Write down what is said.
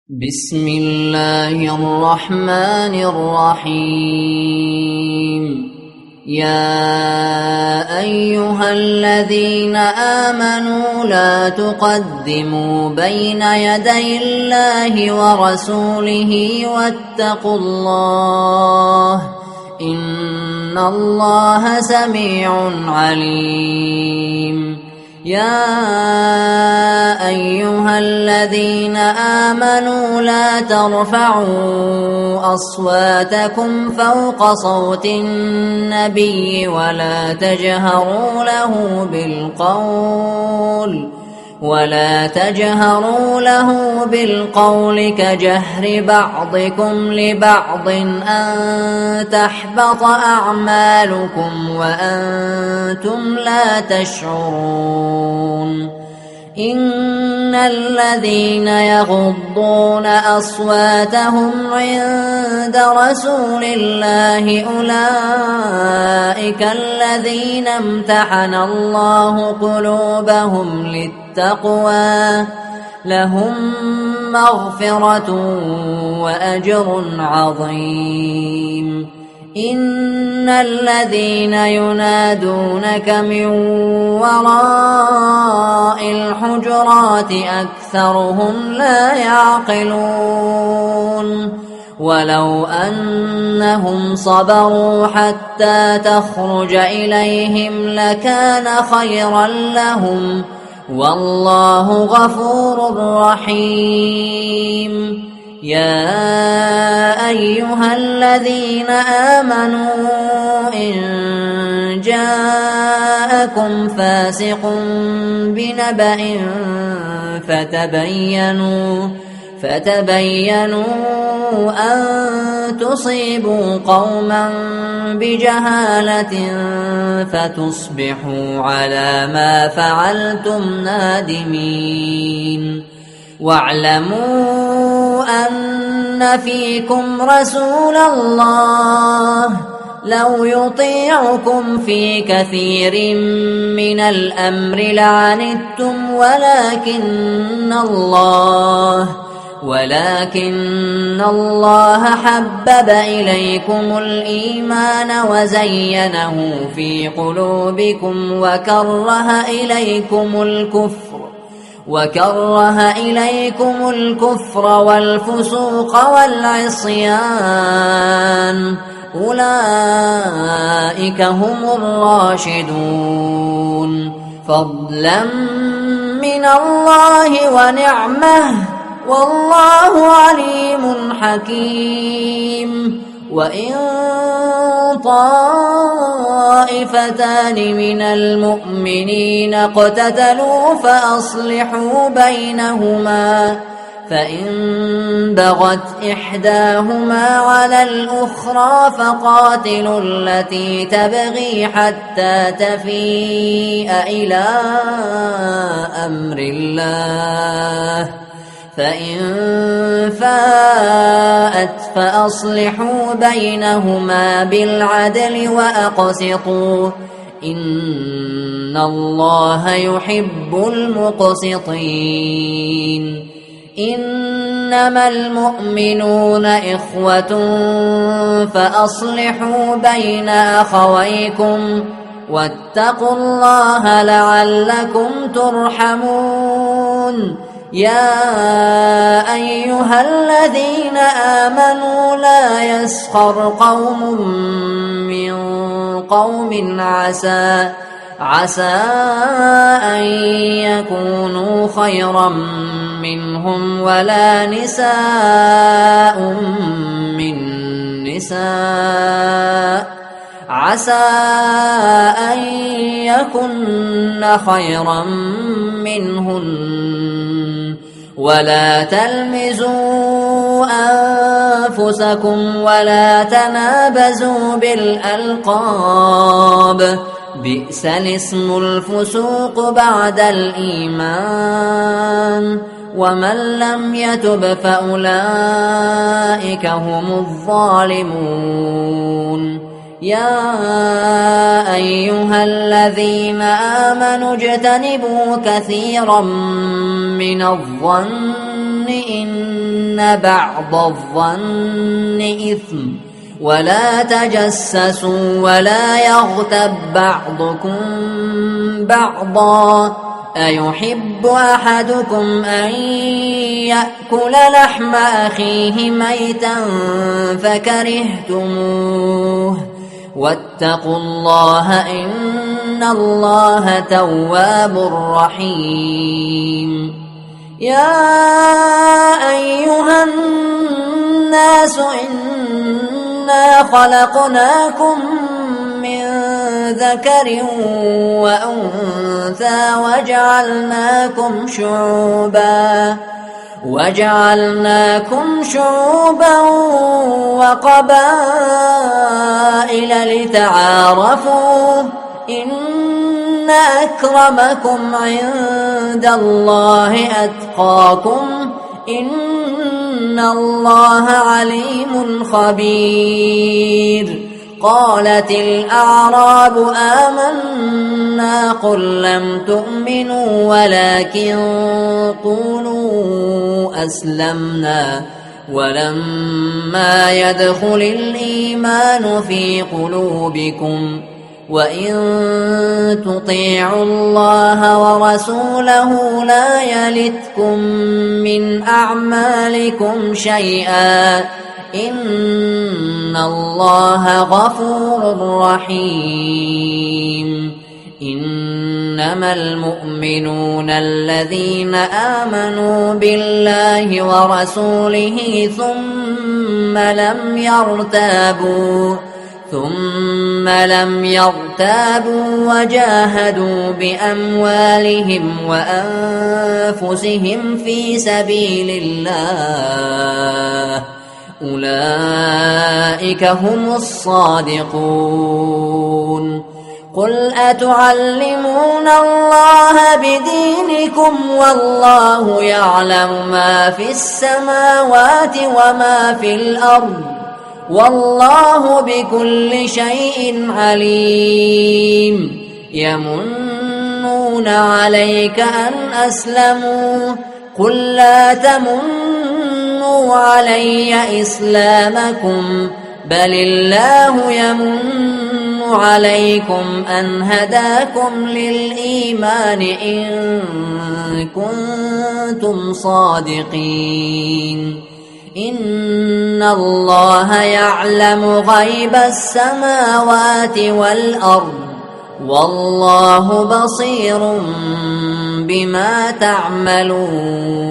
بسم الله الرحمن الرحيم. يا أيها الذين آمنوا لا تقدموا بين يدي الله ورسوله واتقوا الله إن الله سميع عليم. يا أيها الذين آمنوا لا ترفعوا أصواتكم فوق صوت النبي ولا تجهروا له بالقول كجهر بعضكم لبعض أن تحبط أعمالكم وأنتم لا تشعرون. إن الذين يغضون أصواتهم عند رسول الله أولئك الذين امتحن الله قلوبهم للتقوى لهم مغفرة وأجر عظيم. إن الذين ينادونك من وراء الحجرات أكثرهم لا يعقلون. ولو أنهم صبروا حتى تخرج إليهم لكان خيرا لهم والله غفور رحيم. يا أيها الذين آمنوا إن جاءكم فاسق بنبأ فتبينوا أن تصيبوا قوما بجهالة فتصبحوا على ما فعلتم نادمين. واعلموا أن فيكم رسول الله لو يطيعكم في كثير من الأمر لعنتم ولكن الله حبب إليكم الإيمان وزينه في قلوبكم وكره إليكم الكفر والفسوق والعصيان أولئك هم الراشدون فضلا من الله ونعمه والله عليم حكيم. وإن طائفتان من المؤمنين اقتتلوا فأصلحوا بينهما فإن بغت إحداهما على الأخرى فقاتلوا التي تبغي حتى تفيء إلى أمر الله فإن فاءت فأصلحوا بينهما بالعدل وأقسطوا إن الله يحب المقسطين. إنما المؤمنون إخوة فأصلحوا بين أخويكم واتقوا الله لعلكم ترحمون. يا أيها الذين آمنوا لا يسخر قوم من قوم عسى أن يكونوا خيرا منهم ولا نساء من نساء عسى أن يكن خيرا منهن ولا تلمزوا أنفسكم ولا تنابزوا بالألقاب بئس الاسم الفسوق بعد الإيمان ومن لم يتب فأولئك هم الظالمون. يا أيها الذين آمنوا اجتنبوا كثيرا من الظن إن بعض الظن إثم ولا تجسسوا ولا يغتب بعضكم بعضا أيحب أحدكم أن يأكل لحم أخيه ميتا فكرهتموه واتقوا الله إن الله تواب رحيم يا أيها الناس إنا خلقناكم من ذكر وأنثى وجعلناكم شعوبا وقبائل لتعارفوا إن أكرمكم عند الله أتقاكم إن الله عليم خبير قالت الأعراب آمنا قل لم تؤمنوا ولكن قولوا أسلمنا ولما يدخل الإيمان في قلوبكم وإن تطيعوا الله ورسوله لا يلتكم من أعمالكم شيئا إن الله غفور رحيم إنما المؤمنون الذين آمنوا بالله ورسوله ثم لم يرتابوا وجاهدوا بأموالهم وأنفسهم في سبيل الله أولئك هم الصادقون قل أتعلمون الله بدينكم والله يعلم ما في السماوات وما في الأرض والله بكل شيء عليم يمنون عليك أن أسلموا قل لا تمنوا علي إسلامكم بل الله يمن عليكم أن هداكم للإيمان إن كنتم صادقين إن الله يعلم غيب السماوات والأرض والله بصير بما تعملون